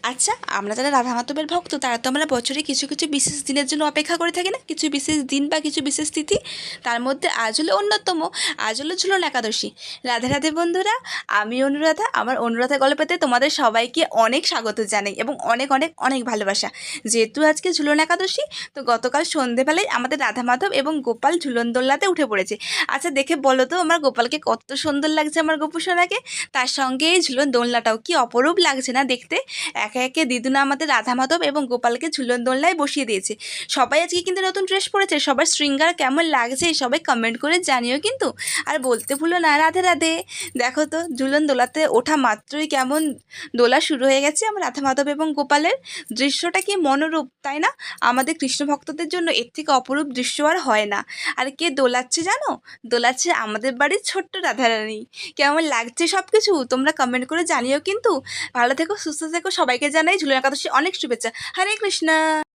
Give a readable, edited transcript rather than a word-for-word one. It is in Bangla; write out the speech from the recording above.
আচ্ছা, আমরা যারা রাধা মাধবের ভক্ত তারা তো আমরা বছরে কিছু কিছু বিশেষ দিনের জন্য অপেক্ষা করে থাকি না, কিছু বিশেষ দিন বা কিছু বিশেষ তিথি। তার মধ্যে আজ হলো অন্যতম, আজ হলো ঝুলন একাদশী। রাধে রাধে বন্ধুরা, আমি অনুরাধা। আমার অনুরাধা গল্পেতে তোমাদের সবাইকে অনেক স্বাগত জানাই এবং অনেক অনেক অনেক ভালোবাসা। যেহেতু আজকে ঝুলন একাদশী, তো গতকাল সন্ধেবেলায় আমাদের রাধা মাধব এবং গোপাল ঝুলন দোলনাতে উঠে পড়েছে। আচ্ছা, দেখে বলো তো আমার গোপালকে কত সুন্দর লাগছে, আমার গোপুসোনাকে। তার সঙ্গে এই ঝুলন দোলনাটাও কি অপরূপ লাগছে না দেখতে। একে একে দিদুনা আমাদের রাধা মাধব এবং গোপালকে ঝুলন দোলনায় বসিয়ে দিয়েছে। সবাই আজকে কিন্তু নতুন ড্রেস পরেছে, সবার শৃঙ্গার কেমন লাগছে সবাই কমেন্ট করে জানিও কিন্তু। আর বলতে ভুলো না রাধে রাধে। দেখো তো ঝুলন দোলাতে ওঠা মাত্রই কেমন দোলা শুরু হয়ে গেছে আমার রাধা মাধব এবং গোপালের। দৃশ্যটা কি মনোরূপ, তাই না? আমাদের কৃষ্ণ ভক্তদের জন্য এর থেকে অপরূপ দৃশ্য আর হয় না। আর কে দোলাচ্ছে জানো? দোলাচ্ছে আমাদের বাড়ির ছোট্ট রাধারানী। কেমন লাগছে সব কিছু তোমরা কমেন্ট করে জানিও কিন্তু। ভালো থেকো, সুস্থ থেকো, সবাইকে জানাই ঝুলন একাদশী অনেক শুভেচ্ছা। হরে কৃষ্ণা।